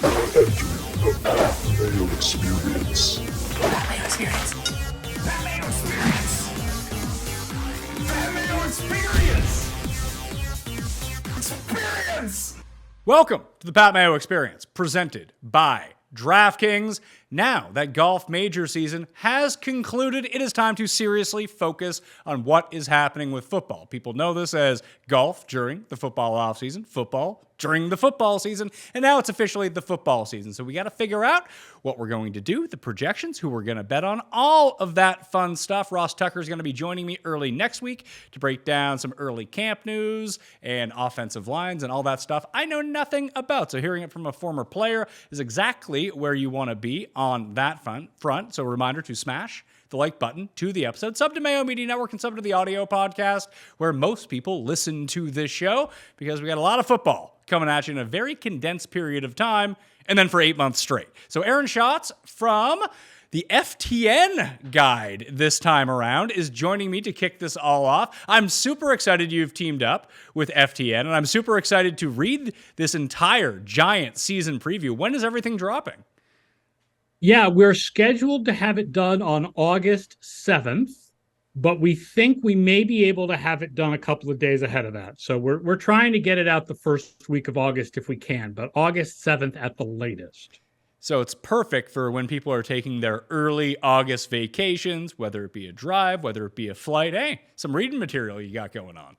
Entering the Mayo experience. Mayo experience. Mayo experience. Mayo experience. Experience. Welcome to the Pat Mayo Experience, presented by DraftKings. Now that golf major season has concluded, it is time to seriously focus on what is happening with football. People know this as golf during the football offseason, football during the football season, and now it's officially the football season. So we got to figure out what we're going to do, the projections, who we're going to bet on, all of that fun stuff. Ross Tucker is going to be joining me early next week to break down some early camp news and offensive lines and all that stuff I know nothing about. So hearing it from a former player is exactly where you want to be on that front. So a reminder to smash the like button to the episode, sub to Mayo Media Network, and sub to the audio podcast where most people listen to this show, because we got a lot of football coming at you in a very condensed period of time, and then for 8 months straight. So Aaron Schatz from the FTN Guide this time around is joining me to kick this all off. I'm super excited you've teamed up with FTN, and I'm super excited to read this entire giant season preview. When is everything dropping? Yeah, we're scheduled to have it done on August 7th, but we think we may be able to have it done a couple of days ahead of that. So we're trying to get it out the first week of August if we can, but August 7th at the latest. So it's perfect for when people are taking their early August vacations, whether it be a drive, whether it be a flight. Hey, some reading material you got going on.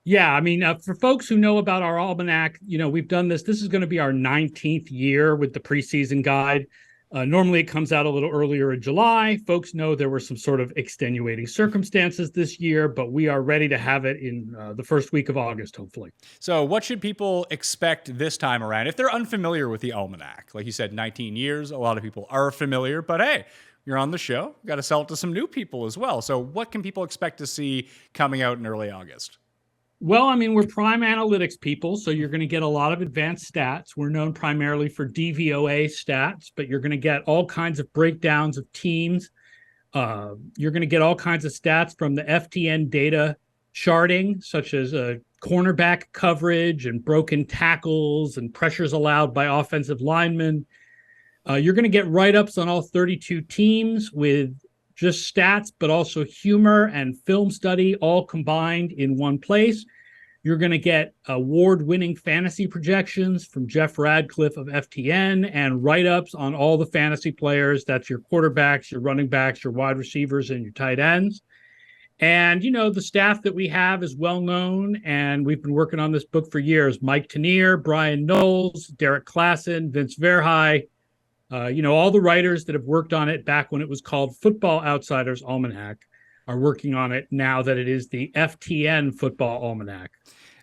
Yeah, I mean, for folks who know about our Almanac, we've done this. This is going to be our 19th year with the preseason guide. Normally, it comes out a little earlier in July. Folks know there were some sort of extenuating circumstances this year, but we are ready to have it in the first week of August, hopefully. So what should people expect this time around if they're unfamiliar with the Almanac? Like you said, 19 years. A lot of people are familiar, but hey, you're on the show. Got to sell it to some new people as well. So what can people expect to see coming out in early August? Well, I mean, we're prime analytics people, so you're going to get a lot of advanced stats. We're known primarily for DVOA stats, but you're going to get all kinds of breakdowns of teams. You're going to get all kinds of stats from the FTN data charting, such as cornerback coverage and broken tackles and pressures allowed by offensive linemen. You're going to get write-ups on all 32 teams with just stats, but also humor and film study all combined in one place. You're going to get award-winning fantasy projections from Jeff Radcliffe of FTN and write-ups on all the fantasy players. That's your quarterbacks, your running backs, your wide receivers, and your tight ends. And, the staff that we have is well-known, and we've been working on this book for years. Mike Tanier, Brian Knowles, Derek Klassen, Vince Verhey, all the writers that have worked on it back when it was called Football Outsiders Almanac are working on it now that it is the FTN Football Almanac.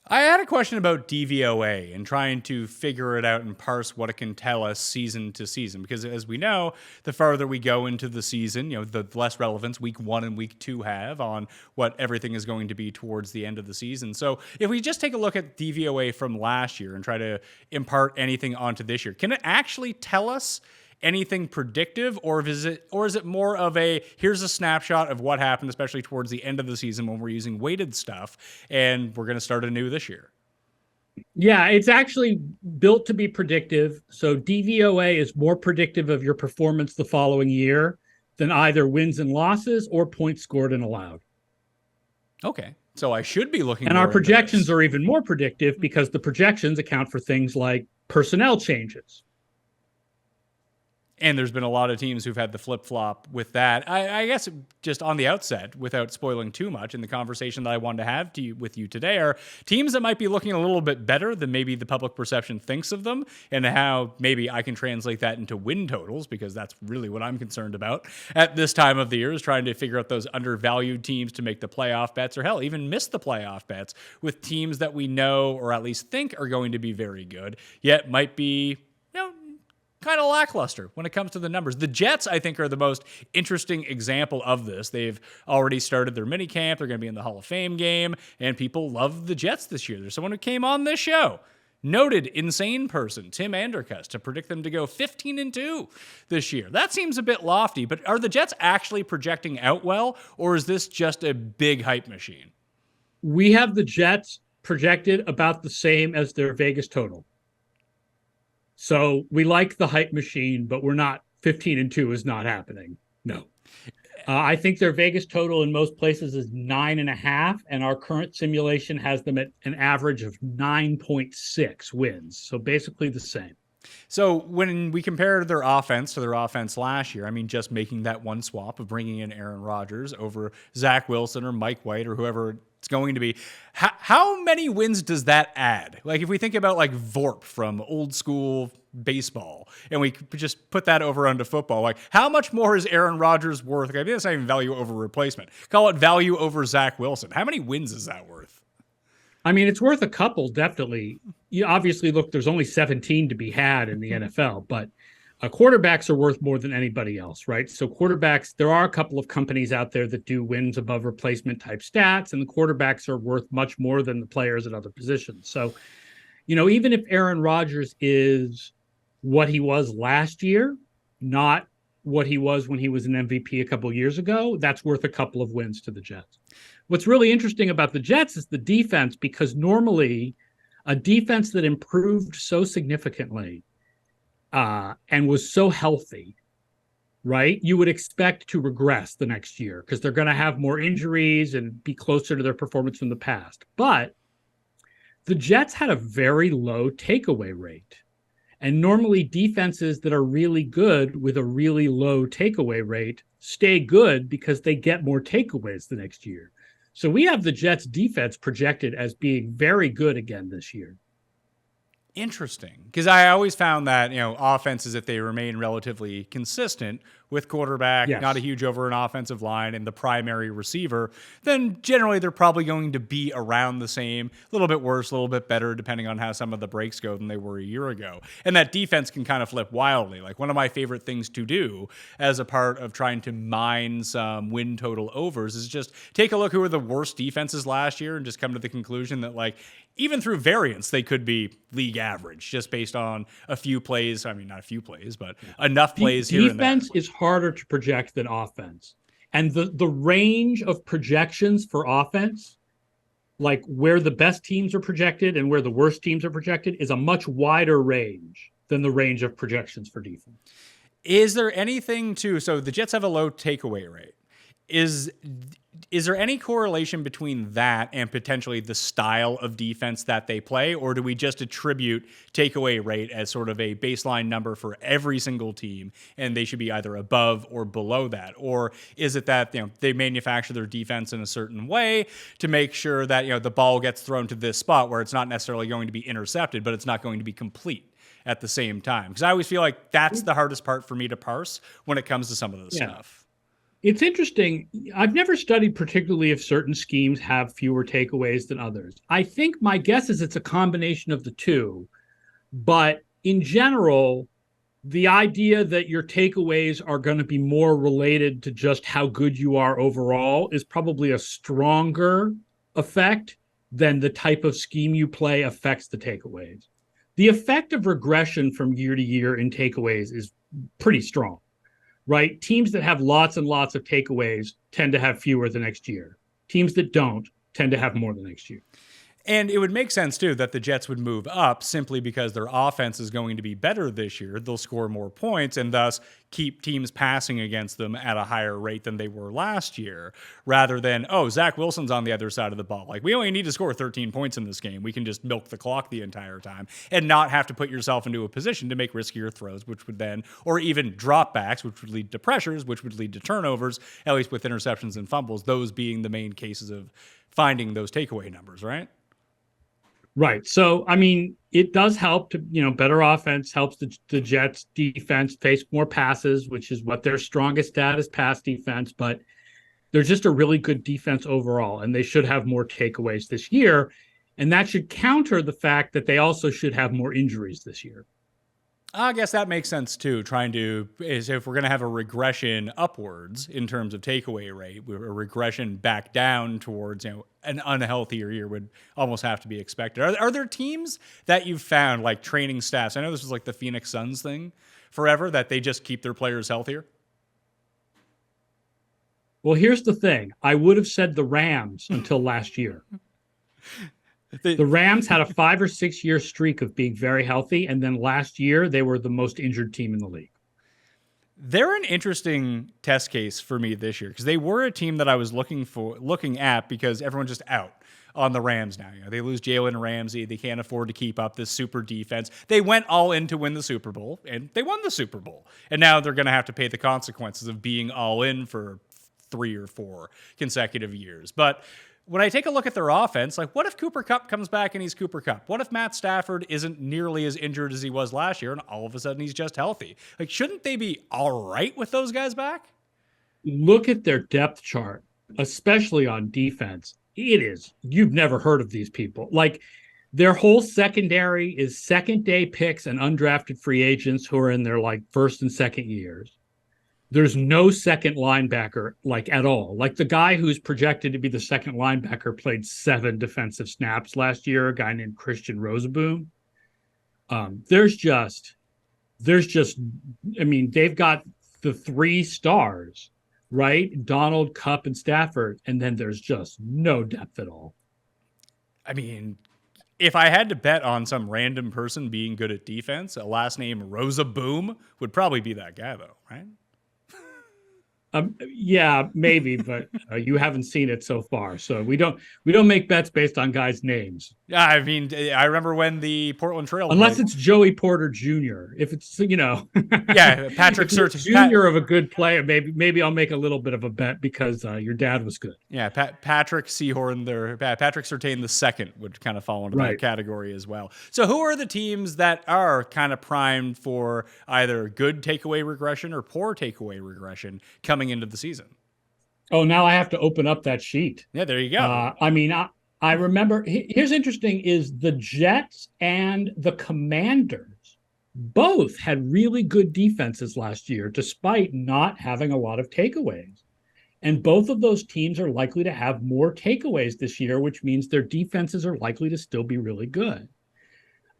I had a question about DVOA and trying to figure it out and parse what it can tell us season to season. Because as we know, the farther we go into the season, the less relevance week 1 and week 2 have on what everything is going to be towards the end of the season. So if we just take a look at DVOA from last year and try to impart anything onto this year, can it actually tell us anything predictive, or is it more of a here's a snapshot of what happened, especially towards the end of the season when we're using weighted stuff and we're going to start anew this year? Yeah, it's actually built to be predictive. So DVOA is more predictive of your performance the following year than either wins and losses or points scored and allowed. Okay. So I should be looking. And our projections are even more predictive because the projections account for things like personnel changes. And there's been a lot of teams who've had the flip-flop with that. I guess just on the outset, without spoiling too much, in the conversation that I wanted to have with you today are teams that might be looking a little bit better than maybe the public perception thinks of them, and how maybe I can translate that into win totals, because that's really what I'm concerned about at this time of the year, is trying to figure out those undervalued teams to make the playoff bets, or hell, even miss the playoff bets with teams that we know or at least think are going to be very good, yet might be kind of lackluster when it comes to the numbers. The Jets, I think, are the most interesting example of this. They've already started their mini camp. They're going to be in the Hall of Fame game, and people love the Jets this year. There's someone who came on this show, noted insane person, Tim Andercuss, to predict them to go 15-2 this year. That seems a bit lofty, but are the Jets actually projecting out well, or is this just a big hype machine? We have the Jets projected about the same as their Vegas total. So we like the hype machine, but we're not 15-2 is not happening. No. I think their Vegas total in most places is 9.5, and our current simulation has them at an average of 9.6 wins. So basically the same. So when we compare their offense to their offense last year, I mean, just making that one swap of bringing in Aaron Rodgers over Zach Wilson or Mike White or whoever it's going to be, how many wins does that add? Like if we think about like Vorp from old school baseball and we just put that over onto football, like how much more is Aaron Rodgers worth? Like, I mean, that's not even value over replacement. Call it value over Zach Wilson. How many wins is that worth? I mean, it's worth a couple, definitely. You obviously, look, there's only 17 to be had in the NFL, but quarterbacks are worth more than anybody else, right? So quarterbacks, there are a couple of companies out there that do wins above replacement type stats, and the quarterbacks are worth much more than the players at other positions. So, even if Aaron Rodgers is what he was last year, not what he was when he was an MVP a couple of years ago, that's worth a couple of wins to the Jets. What's really interesting about the Jets is the defense, because normally a defense that improved so significantly and was so healthy, right, you would expect to regress the next year because they're going to have more injuries and be closer to their performance from the past. But the Jets had a very low takeaway rate. And normally defenses that are really good with a really low takeaway rate stay good because they get more takeaways the next year. So we have the Jets defense projected as being very good again this year. Interesting, because I always found that, offenses, if they remain relatively consistent with quarterback, Yes. not a huge over an offensive line, and the primary receiver, then generally they're probably going to be around the same, a little bit worse, a little bit better, depending on how some of the breaks go than they were a year ago. And that defense can kind of flip wildly. Like one of my favorite things to do as a part of trying to mine some win total overs is just take a look who were the worst defenses last year and just come to the conclusion that, like, even through variance, they could be league average just based on a few plays. I mean, not a few plays, but enough plays here and there. Defense is harder to project than offense. And the range of projections for offense, like where the best teams are projected and where the worst teams are projected, is a much wider range than the range of projections for defense. Is there anything so the Jets have a low takeaway rate. Is there any correlation between that and potentially the style of defense that they play, or do we just attribute takeaway rate as sort of a baseline number for every single team, and they should be either above or below that? Or is it that they manufacture their defense in a certain way to make sure that the ball gets thrown to this spot where it's not necessarily going to be intercepted, but it's not going to be complete at the same time? Because I always feel like that's the hardest part for me to parse when it comes to some of this stuff. It's interesting. I've never studied particularly if certain schemes have fewer takeaways than others. I think my guess is it's a combination of the two. But in general, the idea that your takeaways are going to be more related to just how good you are overall is probably a stronger effect than the type of scheme you play affects the takeaways. The effect of regression from year to year in takeaways is pretty strong. Right? Teams that have lots and lots of takeaways tend to have fewer the next year. Teams that don't tend to have more the next year. And it would make sense, too, that the Jets would move up simply because their offense is going to be better this year. They'll score more points and thus keep teams passing against them at a higher rate than they were last year, rather than, Zach Wilson's on the other side of the ball. Like, we only need to score 13 points in this game. We can just milk the clock the entire time and not have to put yourself into a position to make riskier throws, which would then, or even dropbacks, which would lead to pressures, which would lead to turnovers, at least with interceptions and fumbles, those being the main cases of finding those takeaway numbers, right? Right. So, I mean, it does help to, better offense helps the Jets defense face more passes, which is what their strongest stat is, pass defense. But they're just a really good defense overall, and they should have more takeaways this year. And that should counter the fact that they also should have more injuries this year. I guess that makes sense too. Is if we're going to have a regression upwards in terms of takeaway rate, a regression back down towards an unhealthier year would almost have to be expected. Are there teams that you've found, like training staffs? I know this was like the Phoenix Suns thing forever, that they just keep their players healthier. Well, here's the thing. I would have said the Rams until last year. The Rams had a 5 or 6 year streak of being very healthy, and then last year they were the most injured team in the league. They're an interesting test case for me this year because they were a team that I was looking at because everyone's just out on the Rams now. They lose Jalen Ramsey. They can't afford to keep up this super defense. They went all in to win the Super Bowl, and they won the Super Bowl. And now they're going to have to pay the consequences of being all in for 3 or 4 consecutive years. But when I take a look at their offense, like, what if Cooper Kupp comes back and he's Cooper Kupp? What if Matt Stafford isn't nearly as injured as he was last year and all of a sudden he's just healthy? Like, shouldn't they be all right with those guys back? Look at their depth chart, especially on defense. It is, you've never heard of these people. Like, their whole secondary is second-day picks and undrafted free agents who are in their, like, first and second years. There's no second linebacker, like, at all. Like, the guy who's projected to be the second linebacker played 7 defensive snaps last year, a guy named Christian Rosaboom. There's just, I mean, they've got the 3 stars, right? Donald, Kupp, and Stafford, and then there's just no depth at all. I mean, if I had to bet on some random person being good at defense, a last name Rosaboom would probably be that guy, though, right? Yeah, maybe, but you haven't seen it so far. So we don't make bets based on guys' names. Yeah, I mean, I remember when the Portland Trail unless it's Joey Porter Jr. If it's yeah, Patrick Surtain Jr. of a good player, maybe I'll make a little bit of a bet because your dad was good. Yeah, Patrick Sehorn there, Patrick Surtain the second would kind of fall into that category as well. So who are the teams that are kind of primed for either good takeaway regression or poor takeaway regression coming into the season? Oh, now I have to open up that sheet. Yeah, there you go. I mean, I remember, here's interesting, is the Jets and the Commanders both had really good defenses last year, despite not having a lot of takeaways. And both of those teams are likely to have more takeaways this year, which means their defenses are likely to still be really good.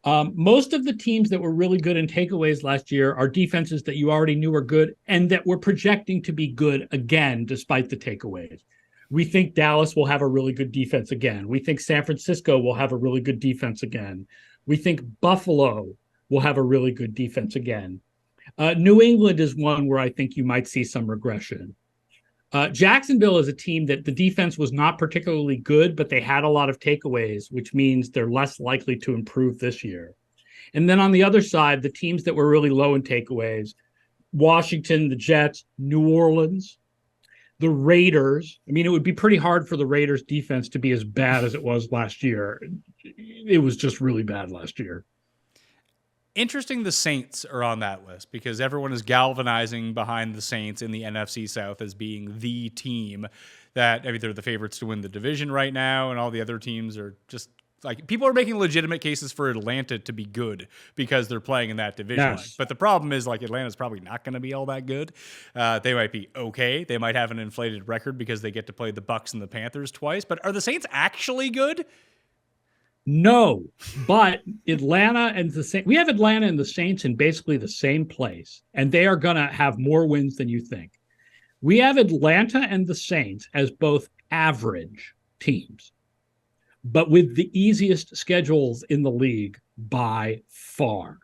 Most of the teams that were really good in takeaways last year are defenses that you already knew were good and that were projecting to be good again, despite the takeaways. We think Dallas will have a really good defense again. We think San Francisco will have a really good defense again. We think Buffalo will have a really good defense again. New England is one where I think you might see some regression. Jacksonville is a team that the defense was not particularly good, but they had a lot of takeaways, which means they're less likely to improve this year. And then on the other side, the teams that were really low in takeaways, Washington, the Jets, New Orleans, the Raiders. I mean, it would be pretty hard for the Raiders defense to be as bad as it was last year. It was just really bad last year. Interesting the Saints are on that list because everyone is galvanizing behind the Saints in the NFC South as being the team that, I mean, they're the favorites to win the division right now, and all the other teams are just like, people are making legitimate cases for Atlanta to be good because they're playing in that division. Yes. But the problem is, like, Atlanta's probably not going to be all that good. They might be okay. They might have an inflated record because they get to play the Bucs and the Panthers twice. But are the Saints actually good? No, but Atlanta and the Saints, we have Atlanta and the Saints in basically the same place, and they are going to have more wins than you think. We have Atlanta and the Saints as both average teams, but with the easiest schedules in the league by far.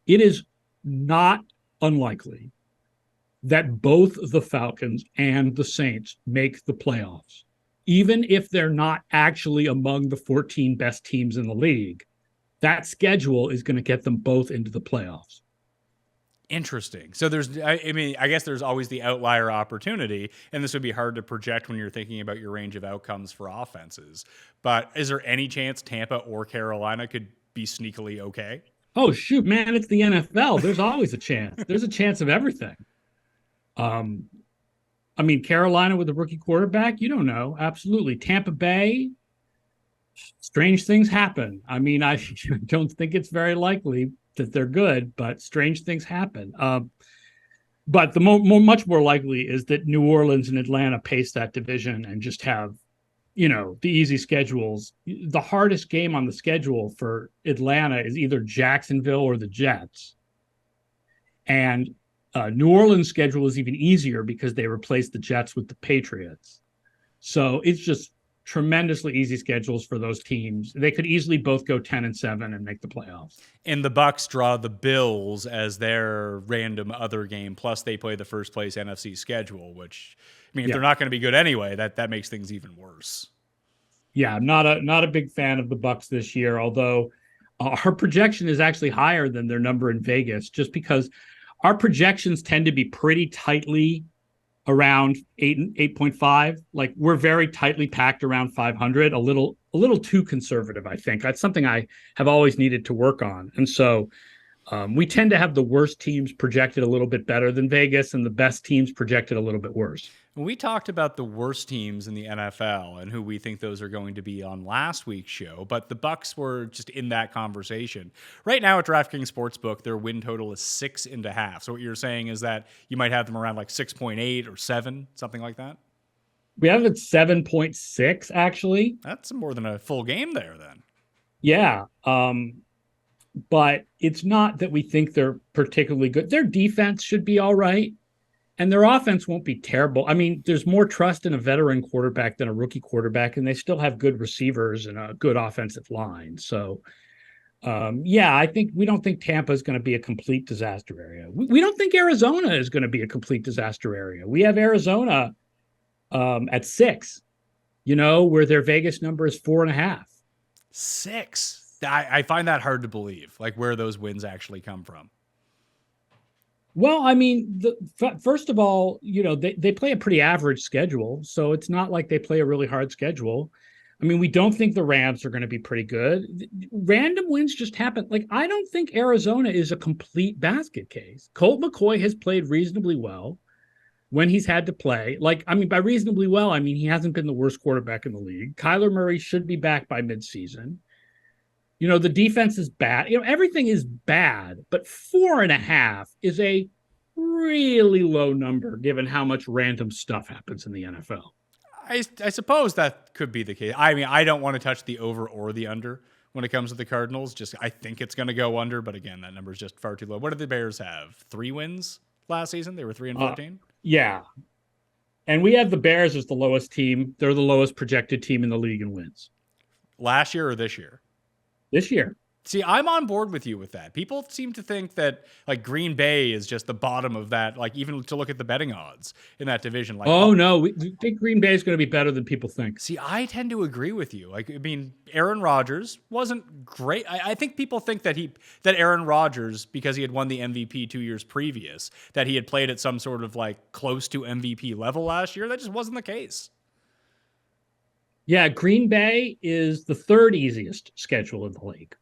It is not unlikely that both the Falcons and the Saints make the playoffs. Even if they're not actually among the 14 best teams in the league, that schedule is going to get them both into the playoffs. Interesting. So I guess there's always the outlier opportunity, and this would be hard to project when you're thinking about your range of outcomes for offenses. But is there any chance Tampa or Carolina could be sneakily okay? Oh, shoot, man, it's the NFL. There's always a chance. There's a chance of everything. I mean, Carolina with a rookie quarterback, you don't know. Absolutely. Tampa Bay, strange things happen. I mean, I don't think it's very likely that they're good, but strange things happen. But the much more likely is that New Orleans and Atlanta pace that division and just have, the easy schedules. The hardest game on the schedule for Atlanta is either Jacksonville or the Jets. And New Orleans' schedule is even easier because they replaced the Jets with the Patriots. So it's just tremendously easy schedules for those teams. They could easily both go 10-7 and make the playoffs. And the Bucks draw the Bills as their random other game. Plus, they play the first place NFC schedule, which, I mean, if they're not going to be good anyway, that makes things even worse. Yeah, I'm not a big fan of the Bucks this year, although our projection is actually higher than their number in Vegas, just because our projections tend to be pretty tightly around 8.5. Like, we're very tightly packed around 500, a little too conservative, I think. That's something I have always needed to work on. And so we tend to have the worst teams projected a little bit better than Vegas and the best teams projected a little bit worse. We talked about the worst teams in the NFL and who we think those are going to be on last week's show, but the Bucks were just in that conversation. Right now at DraftKings Sportsbook, their win total is 6.5. So what you're saying is that you might have them around like 6.8 or 7, something like that? We have it 7.6, actually. That's more than a full game there then. Yeah. But it's not that we think they're particularly good. Their defense should be all right. And their offense won't be terrible. I mean, there's more trust in a veteran quarterback than a rookie quarterback, and they still have good receivers and a good offensive line. So, I think we don't think Tampa is going to be a complete disaster area. We don't think Arizona is going to be a complete disaster area. We have Arizona at 6, where their Vegas number is 4.5. 6. I find that hard to believe, like where those wins actually come from. Well, I mean, first of all, they play a pretty average schedule, so it's not like they play a really hard schedule. I mean, we don't think the Rams are going to be pretty good. Random wins just happen. Like, I don't think Arizona is a complete basket case. Colt McCoy has played reasonably well when he's had to play. Like, I mean, by reasonably well, I mean he hasn't been the worst quarterback in the league. Kyler Murray should be back by midseason. The defense is bad. Everything is bad, but 4.5 is a really low number given how much random stuff happens in the NFL. I suppose that could be the case. I mean, I don't want to touch the over or the under when it comes to the Cardinals. Just, I think it's going to go under, but again, that number is just far too low. What did the Bears have? 3 wins last season? They were 3-14? Yeah. And we have the Bears as the lowest team. They're the lowest projected team in the league in wins. Last year or this year? This year. See, I'm on board with you with that. People seem to think that like Green Bay is just the bottom of that, like even to look at the betting odds in that division. Like, no, we think Green Bay is going to be better than people think. See, I tend to agree with you. Like, I mean, Aaron Rodgers wasn't great. I think people think that Aaron Rodgers, because he had won the MVP 2 years previous, that he had played at some sort of like close to MVP level last year. That just wasn't the case. Yeah, Green Bay is the 3rd easiest schedule in the league.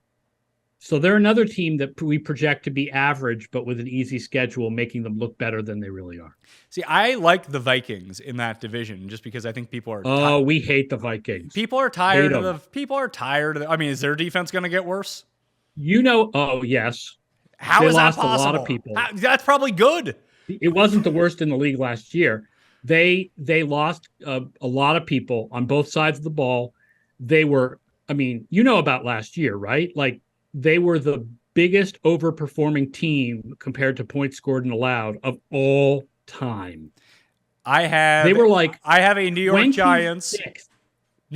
So they're another team that we project to be average, but with an easy schedule, making them look better than they really are. See, I like the Vikings in that division just because I think people are. We hate the Vikings. People are tired of. People are tired of. I mean, is their defense going to get worse? Oh yes. How is that possible? They lost a lot of people. That's probably good. It wasn't the worst in the league last year. They lost a lot of people on both sides of the ball. They were. I mean, about last year, right? Like, they were the biggest overperforming team compared to points scored and allowed of all time. I have a New York Giants.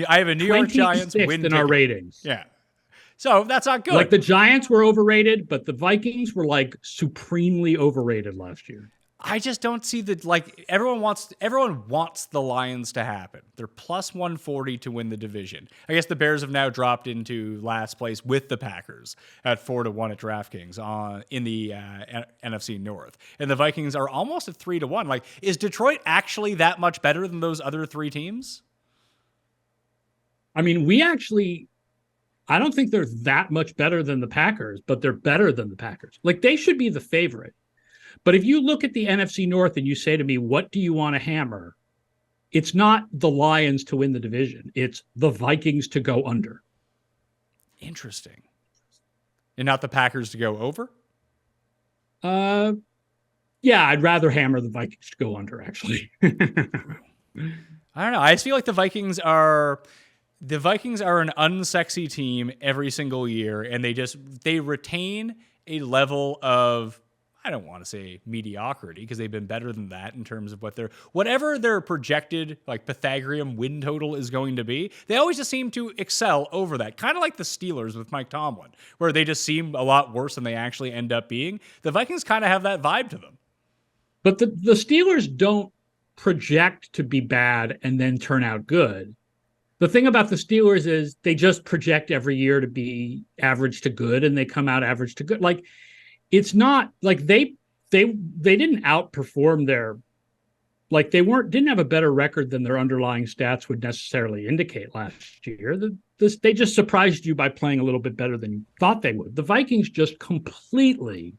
I have a New York Giants win in our ratings. Yeah. So that's not good. Like, the Giants were overrated, but the Vikings were like supremely overrated last year. I just don't see everyone wants the Lions to happen. They're plus 140 to win the division. I guess the Bears have now dropped into last place with the Packers at 4-1 at DraftKings in the NFC North. And the Vikings are almost at 3-1. Like, is Detroit actually that much better than those other 3 teams? I mean, I don't think they're that much better than the Packers, but they're better than the Packers. Like, they should be the favorite. But if you look at the NFC North and you say to me, what do you want to hammer? It's not the Lions to win the division. It's the Vikings to go under. Interesting. And not the Packers to go over? Yeah, I'd rather hammer the Vikings to go under, actually. I don't know. I just feel like the Vikings are an unsexy team every single year, and they retain a level of, I don't want to say mediocrity because they've been better than that in terms of whatever their projected like Pythagorean win total is going to be. They always just seem to excel over that, kind of like the Steelers with Mike Tomlin, where they just seem a lot worse than they actually end up being. The Vikings kind of have that vibe to them. But the Steelers don't project to be bad and then turn out good. The thing about the Steelers is they just project every year to be average to good, and they come out average to good. Like, it's not like they didn't outperform didn't have a better record than their underlying stats would necessarily indicate last year. They just surprised you by playing a little bit better than you thought they would. The Vikings just completely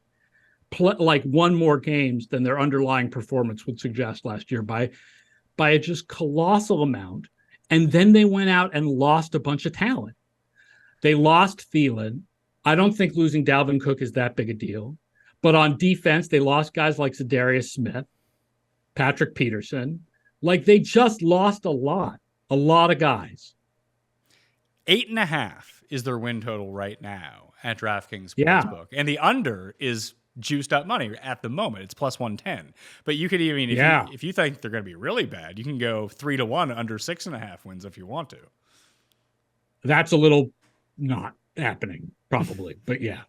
won more games than their underlying performance would suggest last year by a just colossal amount. And then they went out and lost a bunch of talent. They lost Thielen. I don't think losing Dalvin Cook is that big a deal. But on defense, they lost guys like Zadarius Smith, Patrick Peterson. Like, they just lost a lot of guys. 8.5 is their win total right now at DraftKings Sportsbook. Yeah. And the under is juiced up money at the moment. It's plus 110. But you could even, if you think they're going to be really bad, you can go 3-1 under 6.5 wins if you want to. That's a little not happening, probably, but yeah.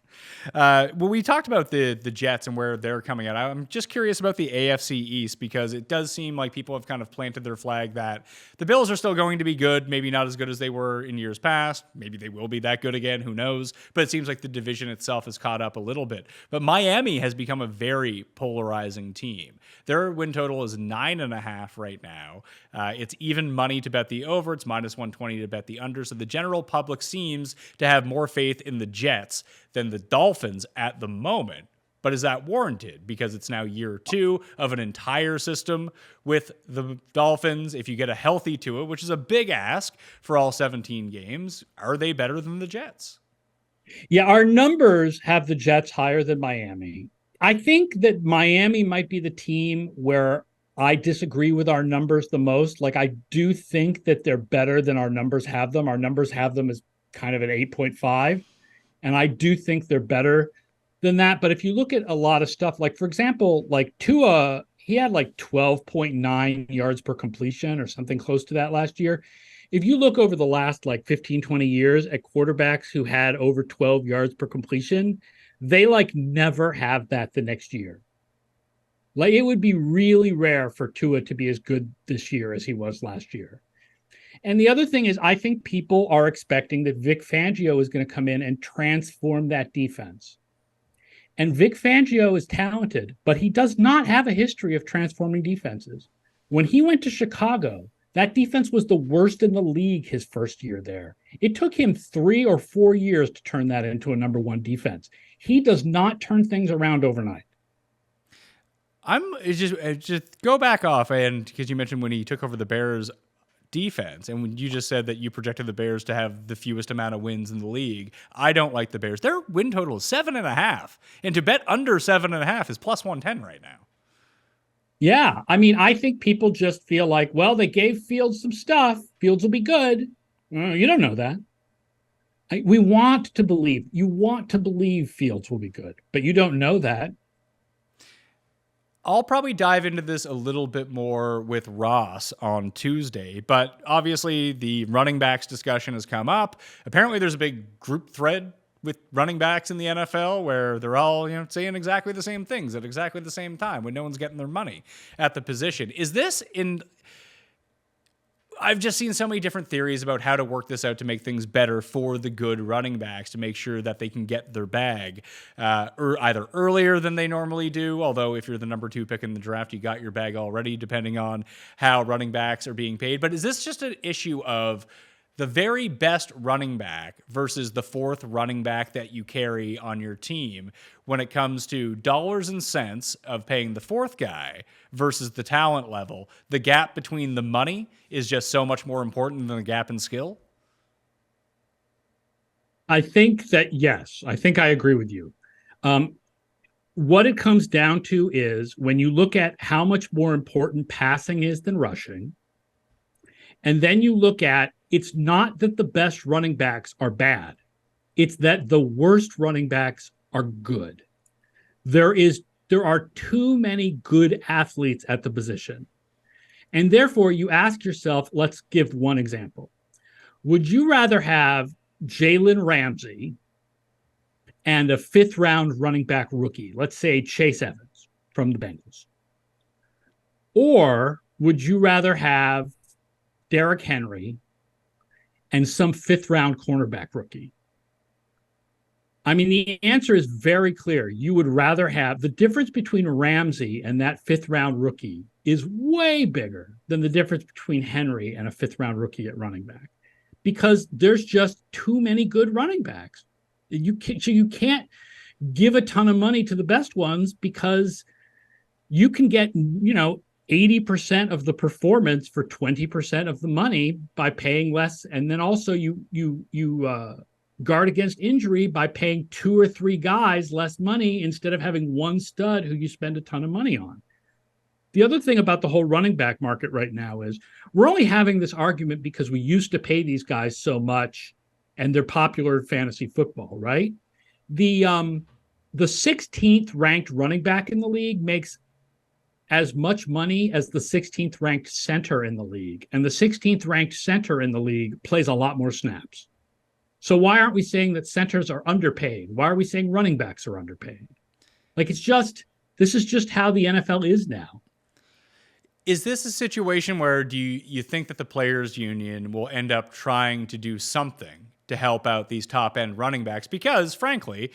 Well, we talked about the Jets and where they're coming out. I'm just curious about the AFC East because it does seem like people have kind of planted their flag that the Bills are still going to be good, maybe not as good as they were in years past. Maybe they will be that good again, who knows? But it seems like the division itself has caught up a little bit. But Miami has become a very polarizing team. Their win total is 9.5 right now. It's even money to bet the over. It's minus 120 to bet the under. So the general public seems to have more faith in the Jets than the Dolphins at the moment. But is that warranted? Because it's now year 2 of an entire system with the Dolphins. If you get a healthy Tua, which is a big ask for all 17 games, are they better than the Jets? Yeah, our numbers have the Jets higher than Miami. I think that Miami might be the team where I disagree with our numbers the most. Like, I do think that they're better than our numbers have them. Our numbers have them as kind of an 8.5. And I do think they're better than that. But if you look at a lot of stuff, like, for example, like Tua, he had like 12.9 yards per completion or something close to that last year. If you look over the last like 15, 20 years at quarterbacks who had over 12 yards per completion, they like never have that the next year. Like, it would be really rare for Tua to be as good this year as he was last year. And the other thing is, I think people are expecting that Vic Fangio is going to come in and transform that defense. And Vic Fangio is talented, but he does not have a history of transforming defenses. When he went to Chicago, that defense was the worst in the league his first year there. It took him 3 or 4 years to turn that into a number 1 defense. He does not turn things around overnight. Just go back off, and because you mentioned when he took over the Bears defense, and when you just said that you projected the Bears to have the fewest amount of wins in the league, I don't like the Bears. Their win total is 7.5, and to bet under 7.5 is plus 110 right now. Yeah, I mean, I think people just feel like, well, they gave Fields some stuff. Fields will be good. You don't know that. We want to believe. You want to believe Fields will be good, but you don't know that. I'll probably dive into this a little bit more with Ross on Tuesday, but obviously the running backs discussion has come up. Apparently there's a big group thread with running backs in the NFL where they're all, saying exactly the same things at exactly the same time when no one's getting their money at the position. Is this I've just seen so many different theories about how to work this out to make things better for the good running backs, to make sure that they can get their bag either earlier than they normally do. Although if you're the number 2 pick in the draft, you got your bag already, depending on how running backs are being paid. But is this just an issue of the very best running back versus the 4th running back that you carry on your team when it comes to dollars and cents of paying the 4th guy versus the talent level? The gap between the money is just so much more important than the gap in skill? I think that, yes, I think I agree with you. What it comes down to is when you look at how much more important passing is than rushing, and then you look at, it's not that the best running backs are bad. It's that the worst running backs are good. There is there are too many good athletes at the position. And therefore, you ask yourself, let's give one example. Would you rather have Jalen Ramsey and a fifth-round running back rookie, let's say Chase Evans from the Bengals? Or would you rather have Derrick Henry and some fifth-round cornerback rookie? I mean, the answer is very clear. You would rather have the difference between Ramsey and that fifth-round rookie is way bigger than the difference between Henry and a fifth-round rookie at running back, because there's just too many good running backs. You can't give a ton of money to the best ones, because you can get 80% of the performance for 20% of the money by paying less, and then also you guard against injury by paying 2 or 3 guys less money instead of having one stud who you spend a ton of money on. The other thing about the whole running back market right now is we're only having this argument because we used to pay these guys so much and they're popular in fantasy football, right? The 16th ranked running back in the league makes as much money as the 16th ranked center in the league. And the 16th ranked center in the league plays a lot more snaps. So why aren't we saying that centers are underpaid? Why are we saying running backs are underpaid? Like, this is just how the NFL is now. Is this a situation where do you think that the players union will end up trying to do something to help out these top end running backs? Because frankly,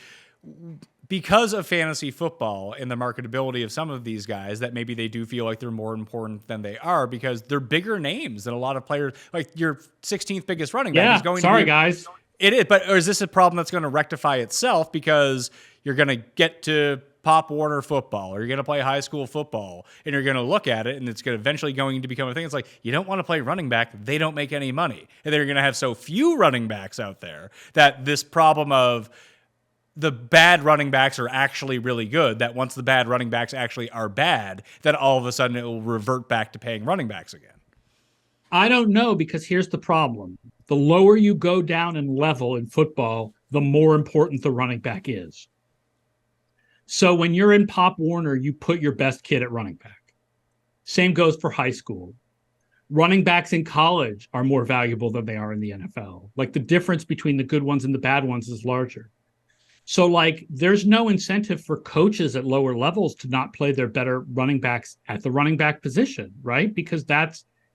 because of fantasy football and the marketability of some of these guys, that maybe they do feel like they're more important than they are, because they're bigger names than a lot of players. Like your 16th biggest running back is going to be, guys. It is, but is this a problem that's going to rectify itself because you're going to get to Pop Warner football, or you're going to play high school football, and you're going to look at it, and it's eventually going to become a thing? It's like, you don't want to play running back. They don't make any money. And they're going to have so few running backs out there that this problem of the bad running backs are actually really good, that once the bad running backs actually are bad, that all of a sudden it will revert back to paying running backs again. I don't know, because here's the problem. The lower you go down in level in football, the more important the running back is. So when you're in Pop Warner, you put your best kid at running back. Same goes for high school. Running backs in college are more valuable than they are in the NFL. Like, the difference between the good ones and the bad ones is larger. So, like, there's no incentive for coaches at lower levels to not play their better running backs at the running back position, right? Because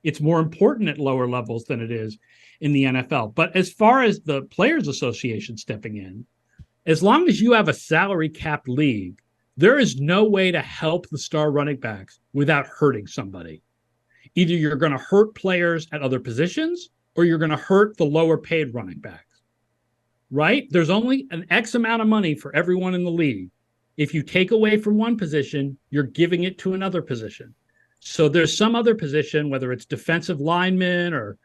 it's more important at lower levels than it is in the NFL. But as far as the Players Association stepping in, as long as you have a salary capped league, there is no way to help the star running backs without hurting somebody. Either you're going to hurt players at other positions, or you're going to hurt the lower paid running backs, right? There's only an X amount of money for everyone in the league. If you take away from one position, you're giving it to another position. So there's some other position, whether it's defensive linemen or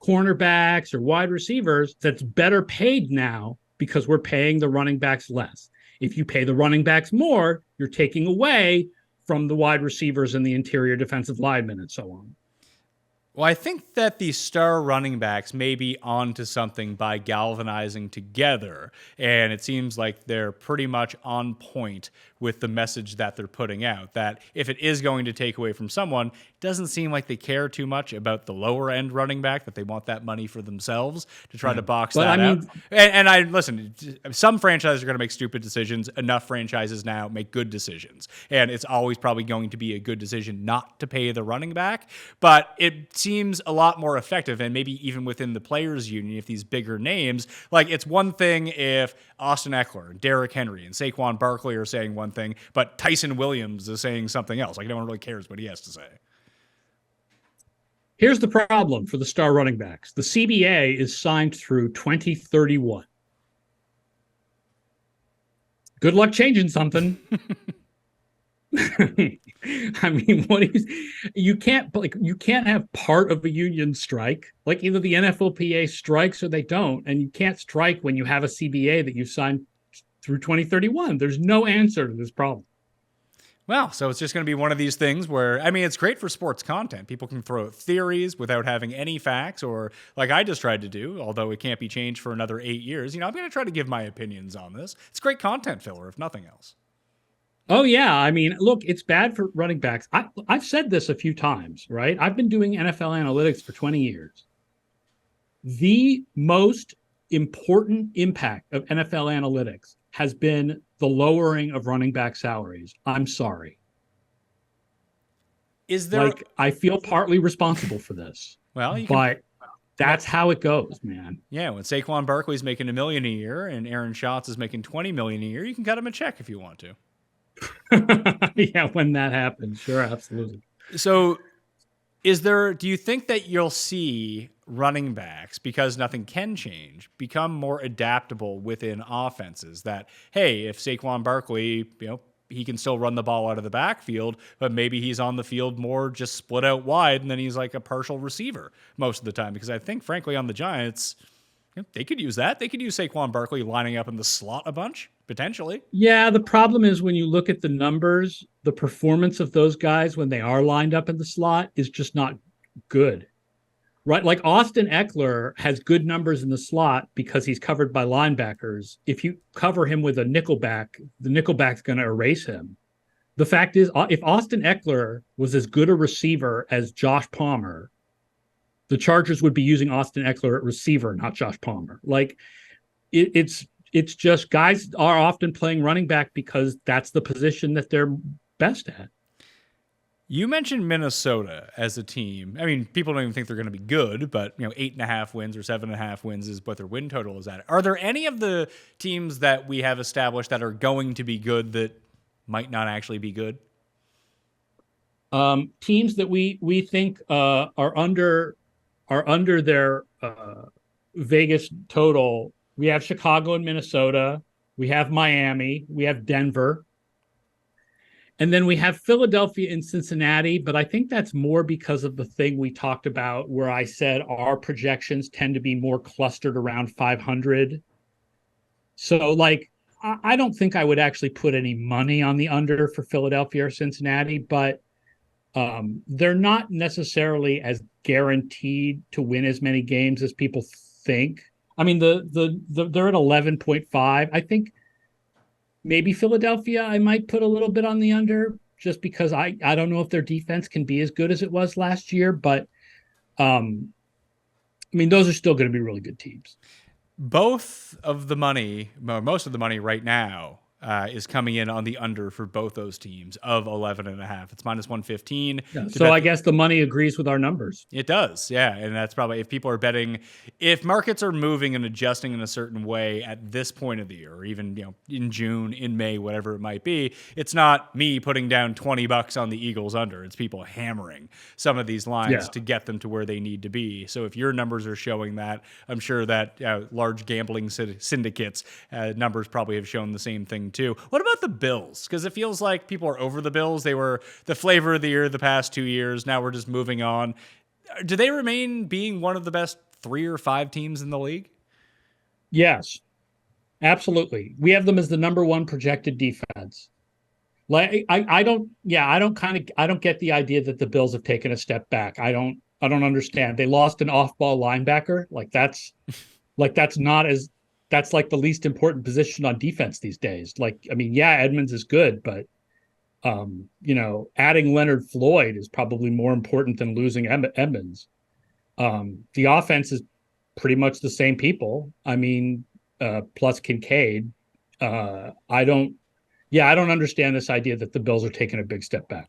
cornerbacks or wide receivers, that's better paid now because we're paying the running backs less. If you pay the running backs more, you're taking away from the wide receivers and the interior defensive linemen and so on. Well, I think that the star running backs may be onto something by galvanizing together, and it seems like they're pretty much on point with the message that they're putting out, that if it is going to take away from someone, it doesn't seem like they care too much about the lower end running back, that they want that money for themselves to try to box that out. And I listen, some franchises are going to make stupid decisions. Enough franchises now make good decisions, and it's always probably going to be a good decision not to pay the running back, but it seems a lot more effective. And maybe even within the players union, if these bigger names, like, it's one thing if Austin Eckler and Derrick Henry and Saquon Barkley are saying one thing, but Tyson Williams is saying something else. Like, no one really cares what he has to say. Here's the problem for the star running backs. The CBA is signed through 2031. Good luck changing something. I mean, you can't have part of a union strike. Like, either the NFLPA strikes or they don't, and you can't strike when you have a CBA that you signed through 2031. There's no answer to this problem. Well, so it's just going to be one of these things where, I mean, it's great for sports content. People can throw out theories without having any facts, or like I just tried to do, although it can't be changed for another 8 years. I'm going to try to give my opinions on this. It's great content filler, if nothing else. Oh yeah, I mean, look, it's bad for running backs. I've said this a few times, right? I've been doing NFL analytics for 20 years. The most important impact of NFL analytics has been the lowering of running back salaries. I'm sorry. Is there, Like, I feel partly responsible for this, well, you can, but that's how it goes, man. yeah, when Saquon Barkley's making $1 million a year and Aaron Schatz is making $20 million a year, you can cut him a check if you want to. Yeah, when that happens, sure, absolutely. So, do you think that you'll see running backs, because nothing can change, become more adaptable within offenses? That, hey, if Saquon Barkley, he can still run the ball out of the backfield, but maybe he's on the field more just split out wide, and then he's like a partial receiver most of the time. Because I think, frankly, on the Giants, they could use that. They could use Saquon Barkley lining up in the slot a bunch, potentially. Yeah, the problem is when you look at the numbers, the performance of those guys when they are lined up in the slot is just not good. Right? Like Austin Eckler has good numbers in the slot because he's covered by linebackers. If you cover him with a nickelback, the nickelback's going to erase him. The fact is, if Austin Eckler was as good a receiver as Josh Palmer, the Chargers would be using Austin Eckler at receiver, not Josh Palmer. Like it's just guys are often playing running back because that's the position that they're best at. You mentioned Minnesota as a team. I mean, people don't even think they're going to be good, but 8.5 wins or 7.5 wins is what their win total is at. Are there any of the teams that we have established that are going to be good that might not actually be good? Teams that we think are under their Vegas total. We have Chicago and Minnesota. We have Miami. We have Denver. And then we have Philadelphia and Cincinnati, but I think that's more because of the thing we talked about where I said our projections tend to be more clustered around 500. So, like, I don't think I would actually put any money on the under for Philadelphia or Cincinnati, but they're not necessarily as guaranteed to win as many games as people think. I mean, they're at 11.5. I think maybe Philadelphia, I might put a little bit on the under just because I don't know if their defense can be as good as it was last year. But, I mean, those are still going to be really good teams. Most of the money right now is coming in on the under for both those teams of 11.5. It's minus 115. Yeah, so I guess the money agrees with our numbers. It does, yeah. And that's probably, if people are betting, if markets are moving and adjusting in a certain way at this point of the year, or even in June, in May, whatever it might be, it's not me putting down $20 on the Eagles under. It's people hammering some of these lines to get them to where they need to be. So if your numbers are showing that, I'm sure that large gambling syndicates numbers probably have shown the same thing too. What about the Bills? Because it feels like people are over the Bills. They were the flavor of the year the past 2 years. Now we're just moving on. Do they remain being one of the best 3 or 5 teams in the league? Yes, absolutely. We have them as the number one projected defense. Like I don't get the idea that the Bills have taken a step back. I don't understand. They lost an off-ball linebacker. That's like the least important position on defense these days. Like, I mean, yeah, Edmonds is good, but adding Leonard Floyd is probably more important than losing Edmonds. The offense is pretty much the same people. I mean, plus Kincaid. I don't understand this idea that the Bills are taking a big step back.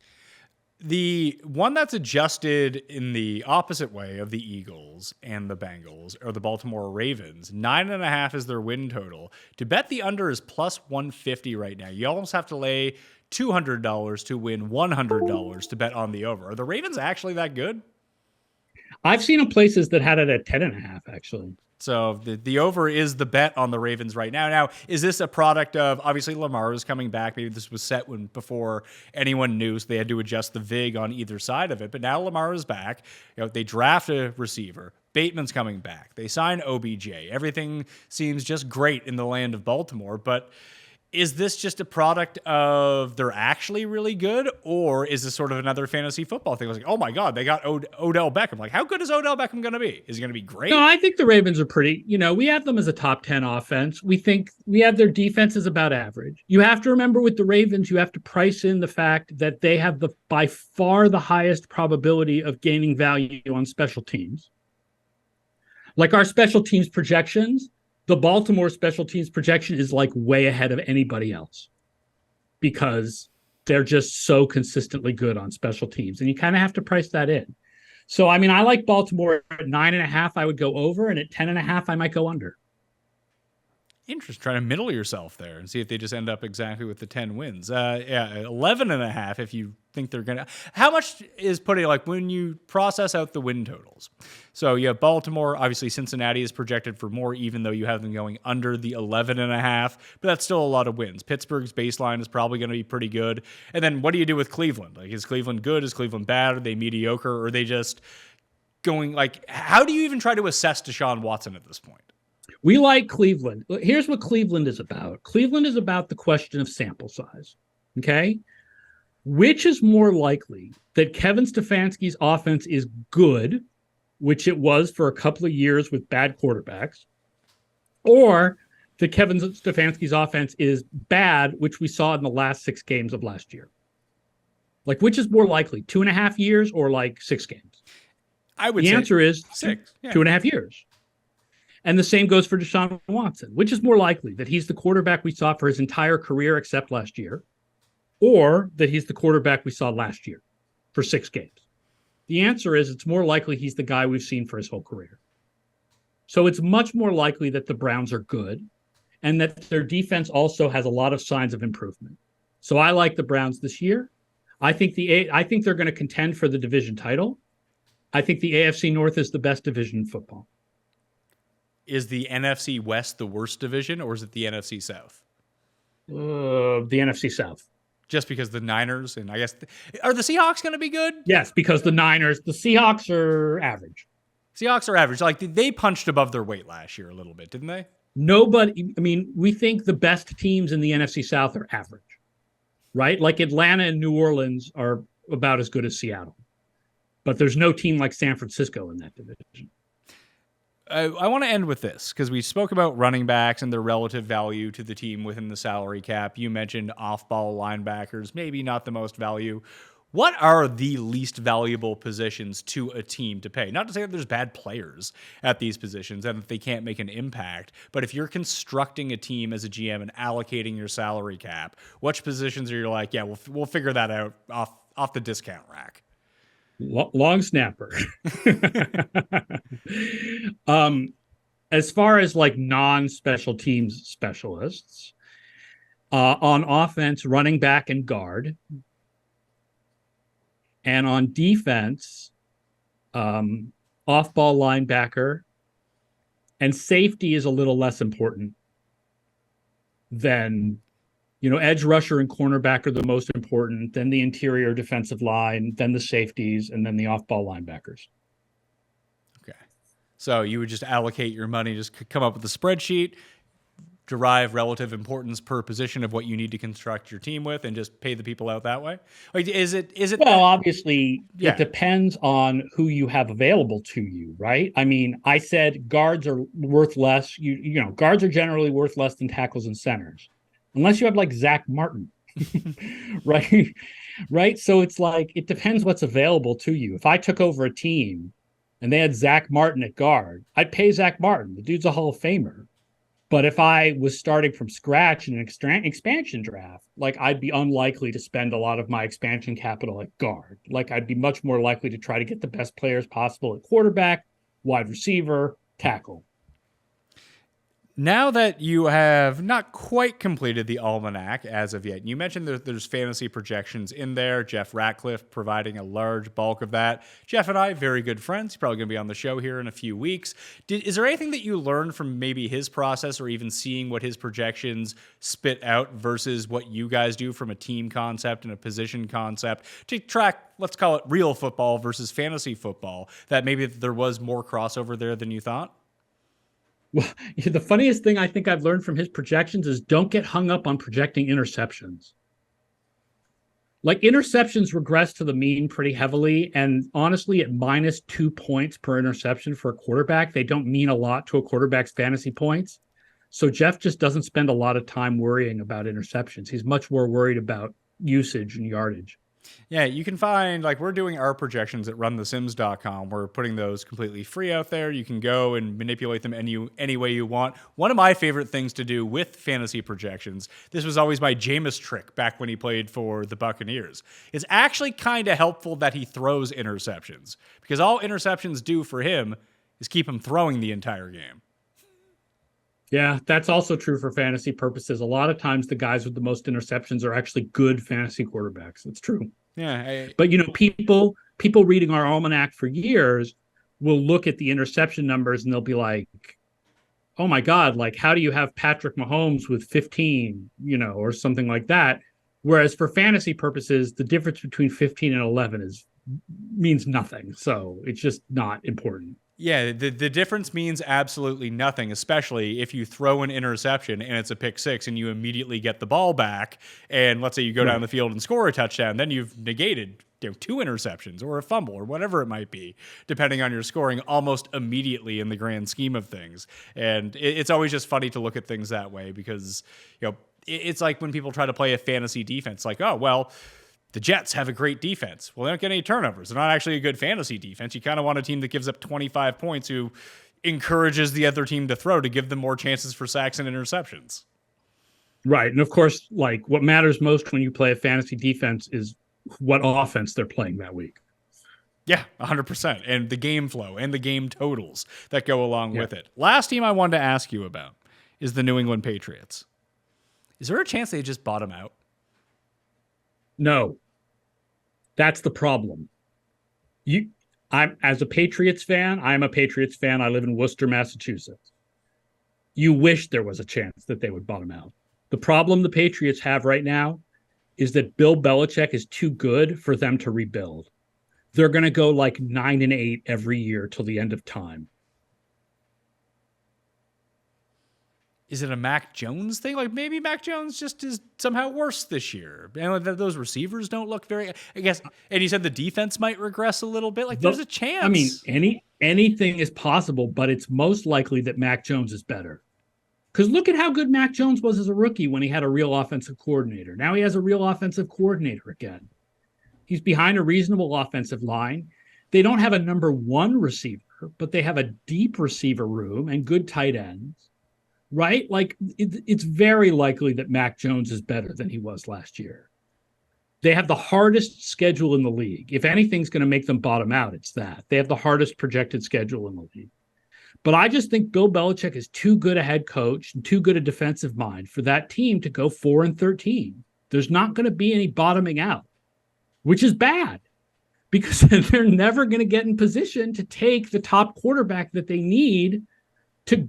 The one that's adjusted in the opposite way of the Eagles and the Bengals are the Baltimore Ravens. 9.5 is their win total. To bet the under is plus 150 right now. You almost have to lay $200 to win $100 to bet on the over. Are the Ravens actually that good? I've seen them places that had it at 10.5 actually. So the over is the bet on the Ravens right now. Now, is this a product of, obviously Lamar is coming back. Maybe this was set before anyone knew, so they had to adjust the VIG on either side of it. But now Lamar is back. They draft a receiver. Bateman's coming back. They sign OBJ. Everything seems just great in the land of Baltimore. But Is this just a product of they're actually really good, or is this sort of another fantasy football thing? I was like, oh my God, they got Odell Beckham. Like, how good is Odell Beckham going to be? Is he going to be great? No, I think the Ravens are pretty, we have them as a top 10 offense. We think we have their defense is about average. You have to remember with the Ravens, you have to price in the fact that they have by far the highest probability of gaining value on special teams. Like our special teams projections, the Baltimore special teams projection is like way ahead of anybody else because they're just so consistently good on special teams. And you kind of have to price that in. So, I mean, I like Baltimore at 9.5. I would go over, and at 10.5, I might go under. Interesting. Trying to middle yourself there and see if they just end up exactly with the 10 wins. 11.5 if you think they're going to. How much is putting, like, when you process out the win totals? So you have Baltimore. Obviously, Cincinnati is projected for more, even though you have them going under the 11.5. But that's still a lot of wins. Pittsburgh's baseline is probably going to be pretty good. And then what do you do with Cleveland? Like, is Cleveland good? Is Cleveland bad? Are they mediocre? Or are they just going, like, how do you even try to assess Deshaun Watson at this point? We like Cleveland. Here's what Cleveland is about. Cleveland is about the question of sample size. Okay? Which is more likely that Kevin Stefanski's offense is good, which it was for a couple of years with bad quarterbacks, or that Kevin Stefanski's offense is bad, which we saw in the last 6 games of last year? Like, which is more likely, 2.5 years or like 6 games? I would say the answer is 6. Yeah. 2.5 years. And the same goes for Deshaun Watson. Which is more likely, that he's the quarterback we saw for his entire career except last year, or that he's the quarterback we saw last year for 6 games? The answer is it's more likely he's the guy we've seen for his whole career. So it's much more likely that the Browns are good and that their defense also has a lot of signs of improvement. So I like the Browns this year. I think they're going to contend for the division title. I think the AFC North is the best division in football. Is the NFC West the worst division, or is it the NFC South? The NFC South. Just because the Niners, and I guess, are the Seahawks going to be good? Yes, because the Seahawks are average. Seahawks are average. Like, they punched above their weight last year a little bit, didn't they? We think the best teams in the NFC South are average, right? Like Atlanta and New Orleans are about as good as Seattle. But there's no team like San Francisco in that division. I want to end with this because we spoke about running backs and their relative value to the team within the salary cap. You mentioned off-ball linebackers, maybe not the most value. What are the least valuable positions to a team to pay? Not to say that there's bad players at these positions and that they can't make an impact, but if you're constructing a team as a GM and allocating your salary cap, which positions are you like, yeah, we'll figure that out off the discount rack? Long snapper. As far as like non-special teams specialists, on offense, running back and guard, and on defense, off-ball linebacker, and safety is a little less important than, edge rusher and cornerback are the most important, then the interior defensive line, then the safeties, and then the off-ball linebackers. Okay. So you would just allocate your money, just come up with a spreadsheet, derive relative importance per position of what you need to construct your team with, and just pay the people out that way? Like, is it? Well, obviously, It depends on who you have available to you, right? I mean, I said guards are worth less. Guards are generally worth less than tackles and centers, unless you have like Zach Martin, right? Right. So it's like, it depends what's available to you. If I took over a team and they had Zach Martin at guard, I'd pay Zach Martin. The dude's a Hall of Famer. But if I was starting from scratch in an expansion draft, like, I'd be unlikely to spend a lot of my expansion capital at guard. Like, I'd be much more likely to try to get the best players possible at quarterback, wide receiver, tackle. Now that you have not quite completed the Almanac as of yet, you mentioned there's fantasy projections in there, Jeff Ratcliffe providing a large bulk of that. Jeff and I, very good friends. He's probably going to be on the show here in a few weeks. Is there anything that you learned from maybe his process, or even seeing what his projections spit out versus what you guys do from a team concept and a position concept to track, let's call it real football versus fantasy football, that maybe there was more crossover there than you thought? Well, the funniest thing I think I've learned from his projections is don't get hung up on projecting interceptions. Like interceptions regress to the mean pretty heavily. And honestly, at -2 points per interception for a quarterback, they don't mean a lot to a quarterback's fantasy points. So Jeff just doesn't spend a lot of time worrying about interceptions. He's much more worried about usage and yardage. Yeah, you can find, like, we're doing our projections at runthesims.com. We're putting those completely free out there. You can go and manipulate them any way you want. One of my favorite things to do with fantasy projections, this was always my Jameis trick back when he played for the Buccaneers, it's actually kind of helpful that he throws interceptions, because all interceptions do for him is keep him throwing the entire game. Yeah, that's also true for fantasy purposes. A lot of times the guys with the most interceptions are actually good fantasy quarterbacks. It's true. Yeah. But, you know, people reading our Almanac for years will look at the interception numbers and they'll be like, oh my God, like, how do you have Patrick Mahomes with 15, you know, or something like that? Whereas for fantasy purposes, the difference between 15 and 11 means nothing. So it's just not important. Yeah, the difference means absolutely nothing, especially if you throw an interception and it's a pick six and you immediately get the ball back. And let's say you go down the field and score a touchdown, then you've negated 2 interceptions or a fumble or whatever it might be, depending on your scoring, almost immediately in the grand scheme of things. And it's always just funny to look at things that way, because, you know, it's like when people try to play a fantasy defense, like, oh, well, the Jets have a great defense. Well, they don't get any turnovers. They're not actually a good fantasy defense. You kind of want a team that gives up 25 points who encourages the other team to throw to give them more chances for sacks and interceptions. Right. And of course, like, what matters most when you play a fantasy defense is what offense they're playing that week. Yeah, 100%. And the game flow and the game totals that go along with it. Last team I wanted to ask you about is the New England Patriots. Is there a chance they just bottom out? No, that's the problem. As a Patriots fan, I'm a Patriots fan. I live in Worcester, Massachusetts. You wish there was a chance that they would bottom out. The problem the Patriots have right now is that Bill Belichick is too good for them to rebuild. They're going to go like 9-8 every year till the end of time. Is it a Mac Jones thing? Like, maybe Mac Jones just is somehow worse this year. And those receivers don't look very, I guess. And you said the defense might regress a little bit. Like, there's a chance. I mean, anything is possible, but it's most likely that Mac Jones is better. Because look at how good Mac Jones was as a rookie when he had a real offensive coordinator. Now he has a real offensive coordinator again. He's behind a reasonable offensive line. They don't have a number one receiver, but they have a deep receiver room and good tight ends. Right? Like, it's very likely that Mac Jones is better than he was last year. They have the hardest schedule in the league. If anything's going to make them bottom out, it's that. They have the hardest projected schedule in the league. But I just think Bill Belichick is too good a head coach and too good a defensive mind for that team to go 4-13. There's not going to be any bottoming out, which is bad, because they're never going to get in position to take the top quarterback that they need to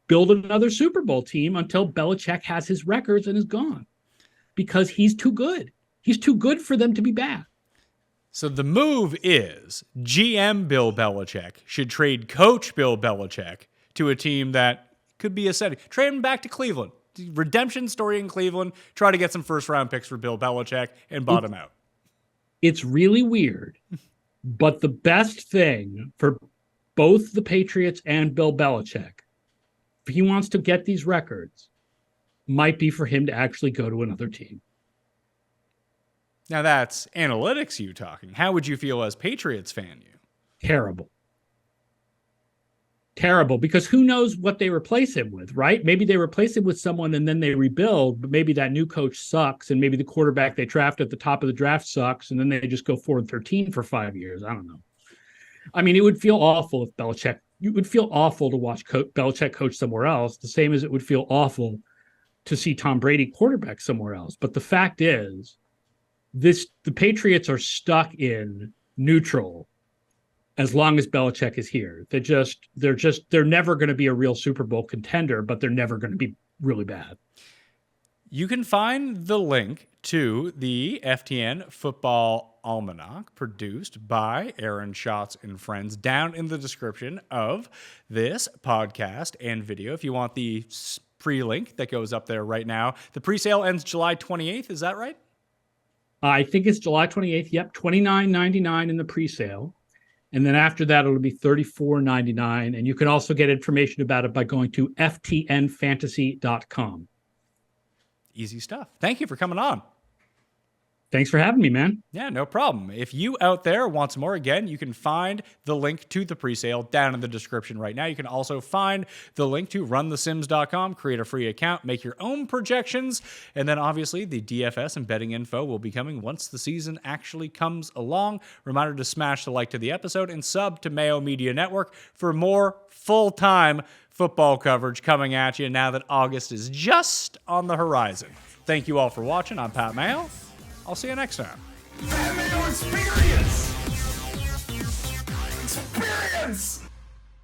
build another Super Bowl team until Belichick has his records and is gone, because he's too good. He's too good for them to be bad. So the move is GM Bill Belichick should trade Coach Bill Belichick to a team that could be ascending. Trade him back to Cleveland. Redemption story in Cleveland. Try to get some first-round picks for Bill Belichick and bottom out. It's really weird, but the best thing for both the Patriots and Bill Belichick, if he wants to get these records, might be for him to actually go to another team. Now that's analytics you talking. How would you feel as Patriots fan you? Terrible. Terrible, because who knows what they replace him with, right? Maybe they replace him with someone and then they rebuild, but maybe that new coach sucks, and maybe the quarterback they draft at the top of the draft sucks, and then they just go 4-13 for 5 years. I don't know. I mean, it would feel awful if Belichick, it would feel awful to watch Belichick coach somewhere else, the same as it would feel awful to see Tom Brady quarterback somewhere else. But the fact is, the Patriots are stuck in neutral as long as Belichick is here. They're never going to be a real Super Bowl contender, but they're never going to be really bad. You can find the link to the FTN Football Almanac, produced by Aaron Schatz and friends, down in the description of this podcast and video. If you want the pre-link that goes up there right now. The pre-sale ends July 28th. Is that right? I think it's July 28th. Yep, $29.99 in the pre-sale. And then after that, it'll be $34.99. And you can also get information about it by going to ftnfantasy.com. Easy stuff. Thank you for coming on. Thanks for having me, man. Yeah, no problem. If you out there want some more, again, you can find the link to the presale down in the description right now. You can also find the link to runthesims.com, create a free account, make your own projections, and then obviously the DFS and betting info will be coming once the season actually comes along. Reminder to smash the like to the episode and sub to Mayo Media Network for more full-time football coverage coming at you now that August is just on the horizon. Thank you all for watching. I'm Pat Mayo. I'll see you next time. Pat Mayo Experience! Experience!